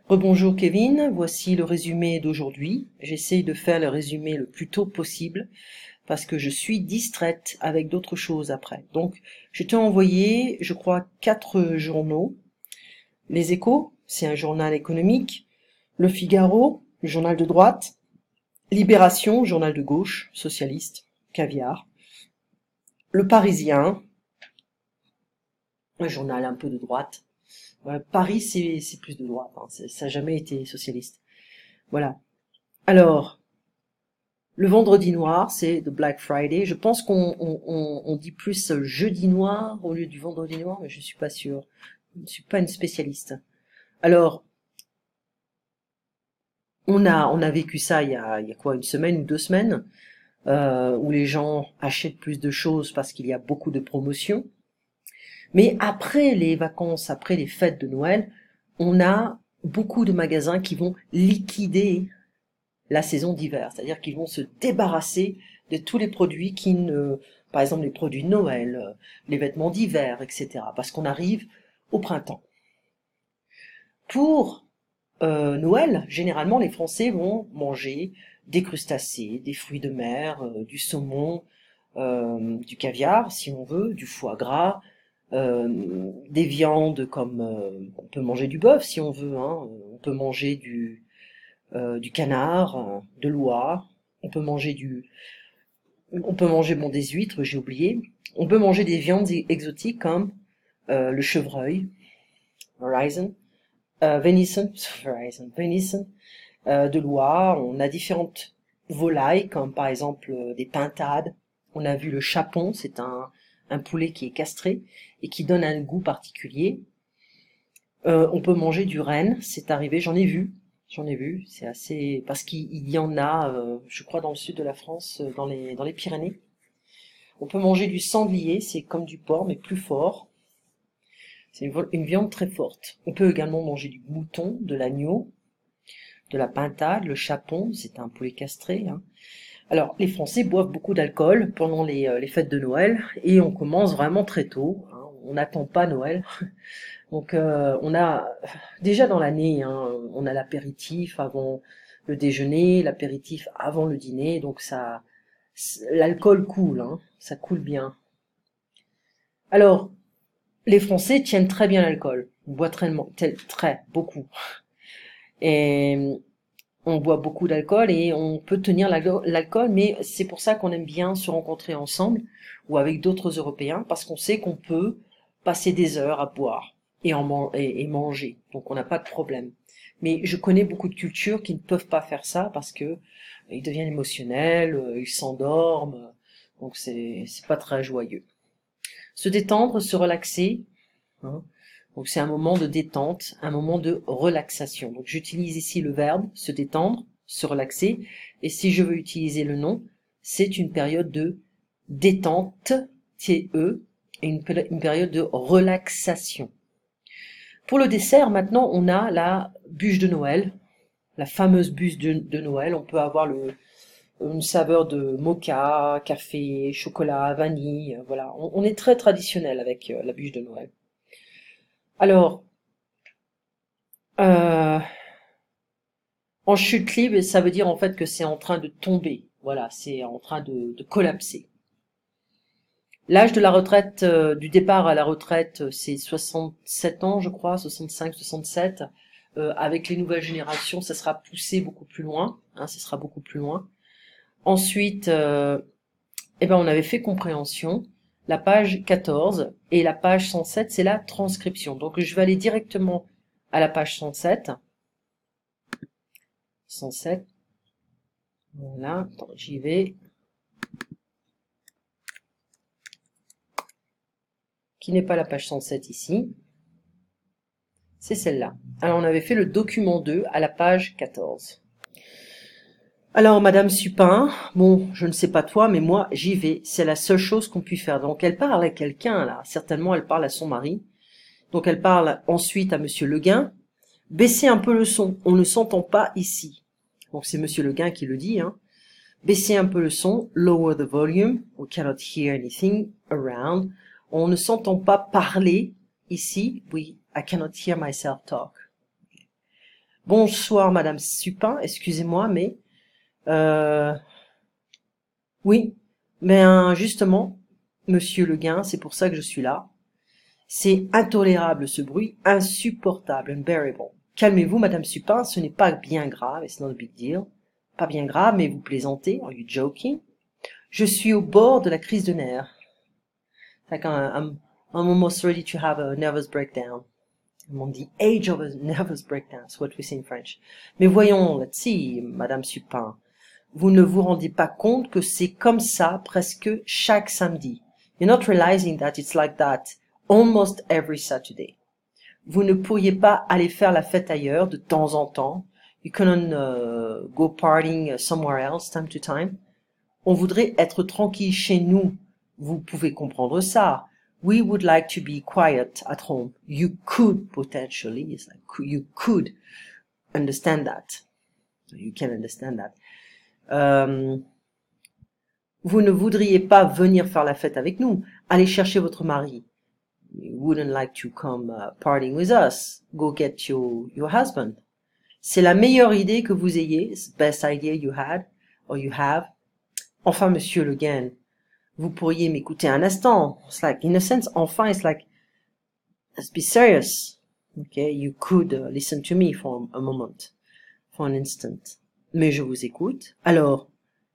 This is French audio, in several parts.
Rebonjour Kevin, voici le résumé d'aujourd'hui. J'essaye de faire le résumé le plus tôt possible parce que je suis distraite avec d'autres choses après. Donc, je t'ai envoyé, je crois, 4 journaux. Les Échos, c'est un journal économique. Le Figaro, le journal de droite. Libération, journal de gauche, socialiste, caviar. Le Parisien, un journal un peu de droite. Paris, c'est plus de droite, hein. Ça n'a jamais été socialiste. Voilà. Alors, le vendredi noir, c'est The Black Friday. Je pense qu'on dit plus jeudi noir au lieu du vendredi noir, mais je suis pas sûre. Je ne suis pas une spécialiste. Alors, on a vécu ça il y a quoi, une semaine ou 2 semaines, où les gens achètent plus de choses parce qu'il y a beaucoup de promotions. Mais après les vacances, après les fêtes de Noël, on a beaucoup de magasins qui vont liquider la saison d'hiver, c'est-à-dire qu'ils vont se débarrasser de tous les produits par exemple les produits de Noël, les vêtements d'hiver, etc. Parce qu'on arrive au printemps. Pour Noël, généralement les Français vont manger des crustacés, des fruits de mer, du saumon, du caviar si on veut, du foie gras, des viandes comme on peut manger du bœuf si on veut, hein, on peut manger du canard, de l'oie, on peut manger bon, des huîtres, j'ai oublié. On peut manger des viandes exotiques comme le chevreuil, venison, venison, de l'oie. On a différentes volailles comme par exemple des pintades. On a vu le chapon, c'est un poulet qui est castré et qui donne un goût particulier. On peut manger du renne, c'est arrivé, j'en ai vu, c'est assez, parce qu'il y en a, je crois dans le sud de la France, dans les Pyrénées. On peut manger du sanglier, c'est comme du porc mais plus fort. C'est une viande très forte. On peut également manger du mouton, de l'agneau, de la pintade, le chapon, c'est un poulet castré, hein. Alors, les Français boivent beaucoup d'alcool pendant les fêtes de Noël et on commence vraiment très tôt, hein. On n'attend pas Noël. Donc on a déjà dans l'année, hein, on a l'apéritif avant le déjeuner, l'apéritif avant le dîner, donc l'alcool coule, hein, ça coule bien. Alors, les Français tiennent très bien l'alcool, on boit très beaucoup, et on boit beaucoup d'alcool et on peut tenir l'alcool, mais c'est pour ça qu'on aime bien se rencontrer ensemble ou avec d'autres Européens, parce qu'on sait qu'on peut passer des heures à boire et manger, donc on n'a pas de problème. Mais je connais beaucoup de cultures qui ne peuvent pas faire ça parce que ils deviennent émotionnels, ils s'endorment, donc c'est pas très joyeux. Se détendre, se relaxer, hein. Donc c'est un moment de détente, un moment de relaxation. Donc j'utilise ici le verbe se détendre, se relaxer, et si je veux utiliser le nom, c'est une période de détente, T-E, et une période de relaxation. Pour le dessert, maintenant, on a la bûche de Noël, la fameuse bûche de Noël. On peut avoir une saveur de mocha, café, chocolat, vanille, voilà. On est très traditionnel avec la bûche de Noël. Alors, euh, en chute libre, ça veut dire en fait que c'est en train de tomber. Voilà, c'est en train de collapser. L'âge de la retraite, du départ à la retraite, c'est 67 ans, je crois, 65, 67. Avec les nouvelles générations, ça sera poussé beaucoup plus loin, hein, ça sera beaucoup plus loin. Ensuite, on avait fait compréhension, la page 14, et la page 107, c'est la transcription. Donc je vais aller directement à la page 107. 107. Voilà, attends, j'y vais. Qui n'est pas la page 107 ici. C'est celle-là. Alors on avait fait le document 2 à la page 14. Alors Madame Supin, bon, je ne sais pas toi, mais moi j'y vais. C'est la seule chose qu'on puisse faire. Donc elle parle à quelqu'un là. Certainement elle parle à son mari. Donc elle parle ensuite à Monsieur Leguin. Baissez un peu le son. On ne s'entend pas ici. Donc c'est Monsieur Leguin qui le dit, hein. Baissez un peu le son. Lower the volume. We cannot hear anything around. On ne s'entend pas parler ici. Oui, I cannot hear myself talk. Bonsoir, Madame Supin, excusez-moi, mais... Euh, oui, mais justement, Monsieur Le Guin, c'est pour ça que je suis là. C'est intolérable ce bruit, insupportable, unbearable. Calmez-vous, Madame Supin, ce n'est pas bien grave, it's not a big deal. Pas bien grave, mais vous plaisantez, are you joking? Je suis au bord de la crise de nerfs. Like I'm almost ready to have a nervous breakdown. I'm on the age of a nervous breakdown, that's what we say in French. Mais voyons, let's see, Madame Supin. Vous ne vous rendez pas compte que c'est comme ça presque chaque samedi. You're not realizing that it's like that almost every Saturday. Vous ne pourriez pas aller faire la fête ailleurs de temps en temps. You couldn't go partying somewhere else time to time. On voudrait être tranquille chez nous. Vous pouvez comprendre ça. We would like to be quiet at home. You could potentially, it's like you could understand that. You can understand that. Vous ne voudriez pas venir faire la fête avec nous. Allez chercher votre mari. You wouldn't like to come partying with us. Go get your husband. C'est la meilleure idée que vous ayez. It's the best idea you had or you have. Enfin, Monsieur Le Guin, vous pourriez m'écouter un instant. It's like, in a sense, enfin, it's like, let's be serious. Okay, you could listen to me for a moment, for an instant. Mais je vous écoute. Alors,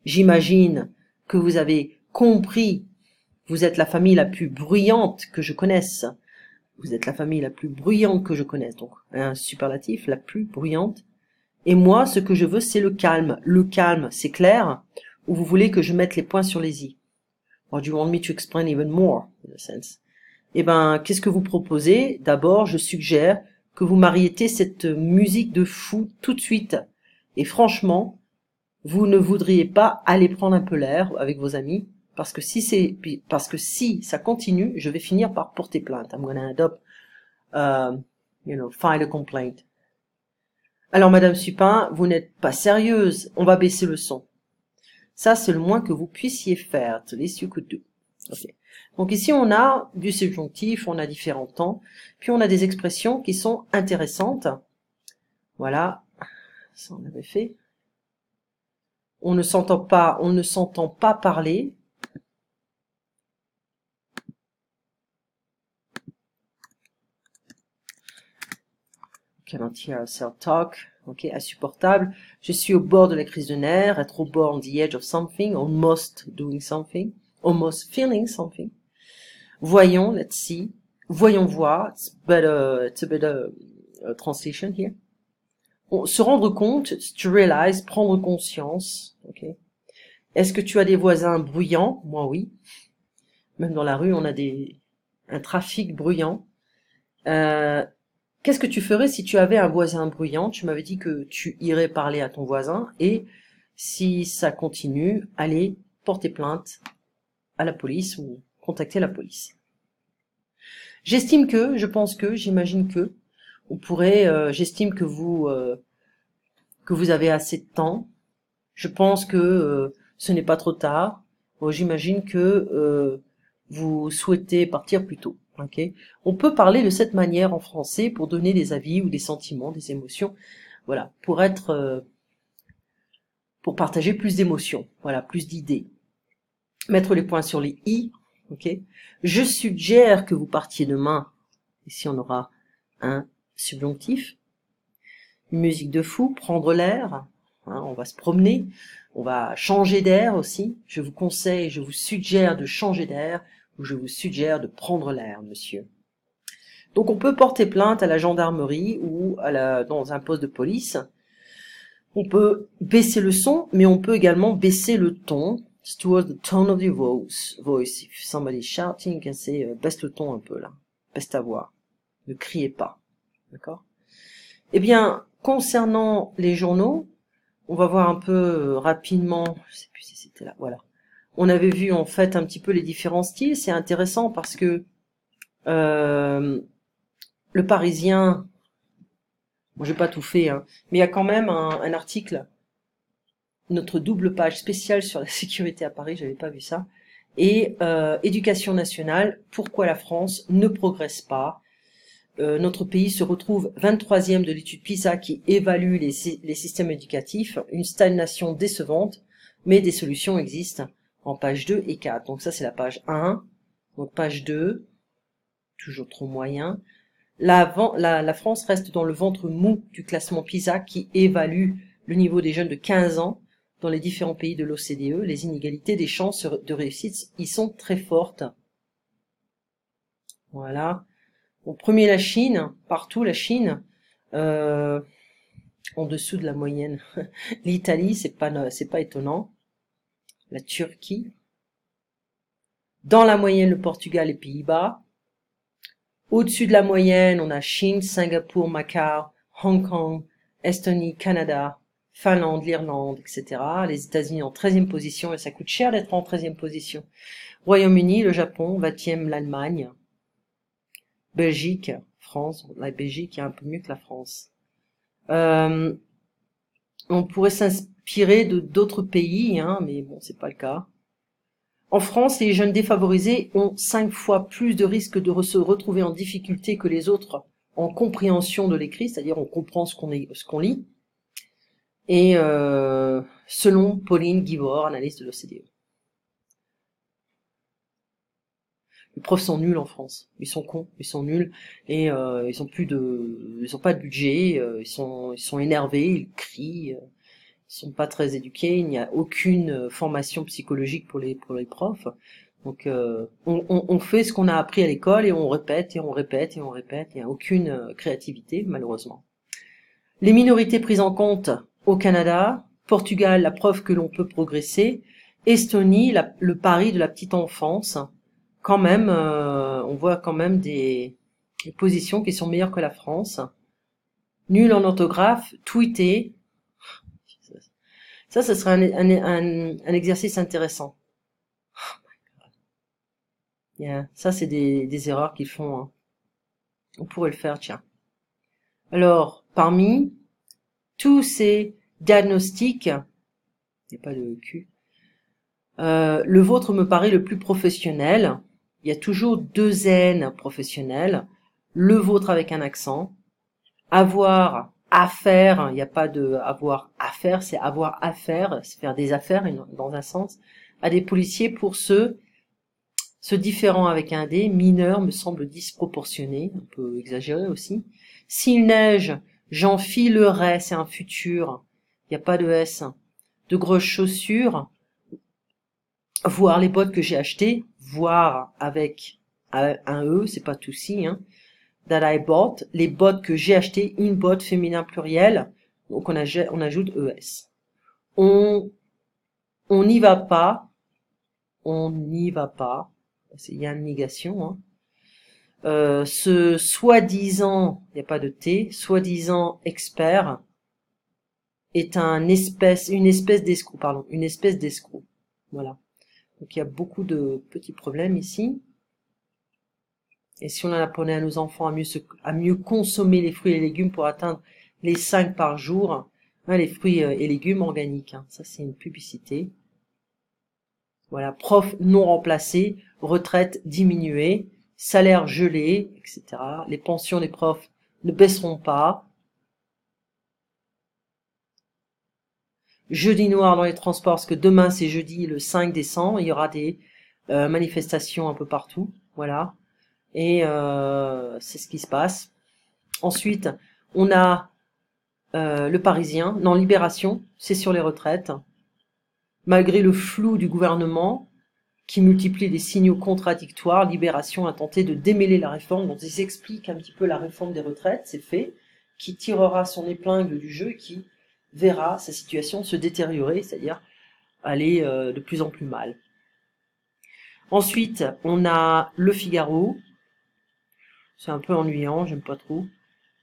j'imagine que vous avez compris. Vous êtes la famille la plus bruyante que je connaisse. Vous êtes la famille la plus bruyante que je connaisse. Donc, un superlatif, la plus bruyante. Et moi, ce que je veux, c'est le calme. Le calme, c'est clair? Ou vous voulez que je mette les points sur les i? Or do you want me to explain even more, in a sense? Eh ben, qu'est-ce que vous proposez? D'abord, je suggère que vous m'arrêtiez cette musique de fou tout de suite. Et franchement, vous ne voudriez pas aller prendre un peu l'air avec vos amis, parce que si ça continue, je vais finir par porter plainte. I'm gonna end up, file a complaint. Alors, Madame Supin, vous n'êtes pas sérieuse. On va baisser le son. Ça, c'est le moins que vous puissiez faire. The least you could do. Okay. Donc ici, on a du subjonctif, on a différents temps, puis on a des expressions qui sont intéressantes. Voilà, ça on avait fait. On ne s'entend pas parler. Cannot hear ourselves talk. Ok, insupportable. Je suis au bord de la crise de nerfs, être au bord, on the edge of something, almost doing something, almost feeling something. Voyons, let's see. Voyons voir. It's a better translation here. Se rendre compte, to realize, prendre conscience. Ok. Est-ce que tu as des voisins bruyants? Moi, oui. Même dans la rue, on a un trafic bruyant. Qu'est-ce que tu ferais si tu avais un voisin bruyant? Tu m'avais dit que tu irais parler à ton voisin et si ça continue, allez porter plainte à la police ou contacter la police. J'imagine que, j'estime que vous avez assez de temps. Je pense que ce n'est pas trop tard. Bon, j'imagine que vous souhaitez partir plus tôt. Okay. On peut parler de cette manière en français pour donner des avis ou des sentiments, des émotions. Voilà, pour partager plus d'émotions. Voilà, plus d'idées. Mettre les points sur les i. Ok. Je suggère que vous partiez demain. Ici, on aura un subjonctif. Une musique de fou, prendre l'air. Hein, on va se promener. On va changer d'air aussi. Je vous conseille, je vous suggère de changer d'air. Ou je vous suggère de prendre l'air, monsieur. Donc on peut porter plainte à la gendarmerie ou dans un poste de police. On peut baisser le son, mais on peut également baisser le ton. Towards the tone of your voice. If somebody's shouting, you can say baisse le ton un peu là. Baisse ta voix. Ne criez pas. D'accord? Eh bien, concernant les journaux, on va voir un peu rapidement. Je sais plus si c'était là. Voilà. On avait vu en fait un petit peu les différents styles. C'est intéressant parce que le Parisien, bon, j'ai pas tout fait, hein, mais il y a quand même un article, notre double page spéciale sur la sécurité à Paris, j'avais pas vu ça, et Éducation nationale, pourquoi la France ne progresse pas. notre pays se retrouve 23e de l'étude PISA qui évalue les systèmes éducatifs, une stagnation décevante, mais des solutions existent en page 2 et 4. Donc ça c'est la page 1, donc page 2, toujours trop moyen. La France reste dans le ventre mou du classement PISA qui évalue le niveau des jeunes de 15 ans dans les différents pays de l'OCDE. Les inégalités des chances de réussite y sont très fortes. Voilà. Bon, premier la Chine, partout la Chine, en dessous de la moyenne. L'Italie, c'est pas étonnant. La Turquie. Dans la moyenne, le Portugal et Pays-Bas. Au-dessus de la moyenne, on a Chine, Singapour, Macao, Hong Kong, Estonie, Canada, Finlande, l'Irlande, etc. Les États-Unis en 13e position, et ça coûte cher d'être en 13e position. Royaume-Uni, le Japon, 20e l'Allemagne. Belgique, France, la Belgique est un peu mieux que la France. On pourrait s'inspirer de d'autres pays, hein, mais bon, c'est pas le cas. En France, les jeunes défavorisés ont 5 fois plus de risques de se retrouver en difficulté que les autres en compréhension de l'écrit, c'est-à-dire on comprend ce qu'on lit. Et selon Pauline Guivord, analyste de l'OCDE. Les profs sont nuls en France, ils sont cons, ils sont nuls et ils ont pas de budget, ils sont énervés, ils crient, ils sont pas très éduqués, il n'y a aucune formation psychologique pour les profs. Donc on fait ce qu'on a appris à l'école et on répète et on répète et on répète, il n'y a aucune créativité malheureusement. Les minorités prises en compte au Canada, Portugal, la preuve que l'on peut progresser, Estonie, le pari de la petite enfance. Quand même, on voit quand même des positions qui sont meilleures que la France. Nul en orthographe, tweeté. Ça serait un exercice intéressant. Yeah. Ça, c'est des erreurs qu'ils font. Hein. On pourrait le faire, tiens. Alors, parmi tous ces diagnostics, il n'y a pas de Q, le vôtre me paraît le plus professionnel. Il y a toujours 2 N professionnels. Le vôtre avec un accent. Avoir affaire, il n'y a pas de avoir affaire, c'est avoir affaire, c'est faire des affaires dans un sens, à des policiers pour ce différent avec un D, mineur me semble disproportionné, un peu exagéré aussi. S'il neige, j'enfilerai, c'est un futur, il n'y a pas de S. De grosses chaussures, voir les bottes que j'ai achetées, voir avec un E, c'est pas tout si, hein. That I bought, les bottes que j'ai achetées, une botte féminin pluriel, donc on ajoute ES. On n'y va pas, il y a une négation, hein. Ce soi-disant, il n'y a pas de T, soi-disant expert est une espèce d'escroc, voilà. Donc il y a beaucoup de petits problèmes ici. Et si on en apprenait à nos enfants à mieux consommer les fruits et les légumes pour atteindre les 5 par jour, hein, les fruits et légumes organiques, hein, ça c'est une publicité. Voilà, prof non remplacé, retraite diminuée, salaire gelé, etc. Les pensions des profs ne baisseront pas. Jeudi noir dans les transports, parce que demain c'est jeudi le 5 décembre, il y aura des manifestations un peu partout, voilà. Et c'est ce qui se passe. Ensuite, on a le Parisien, non, Libération, c'est sur les retraites. Malgré le flou du gouvernement, qui multiplie des signaux contradictoires, Libération a tenté de démêler la réforme, dont ils expliquent un petit peu la réforme des retraites, c'est fait, qui tirera son épingle du jeu et qui verra sa situation se détériorer, c'est-à-dire aller de plus en plus mal. Ensuite, on a Le Figaro, c'est un peu ennuyant, j'aime pas trop.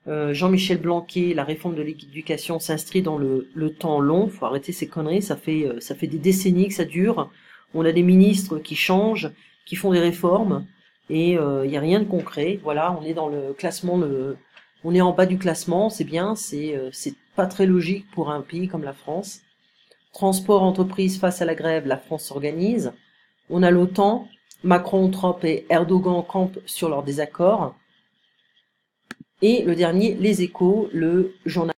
Jean-Michel Blanquer, la réforme de l'éducation s'inscrit dans le temps long. Faut arrêter ces conneries, ça fait des décennies que ça dure. On a des ministres qui changent, qui font des réformes, et il y a rien de concret. Voilà, on est dans le classement, on est en bas du classement, c'est bien, c'est pas très logique pour un pays comme la France. Transport entreprise face à la grève, la France s'organise. On a l'OTAN, Macron, Trump et Erdogan campent sur leur désaccord. Et le dernier, Les Échos, le journal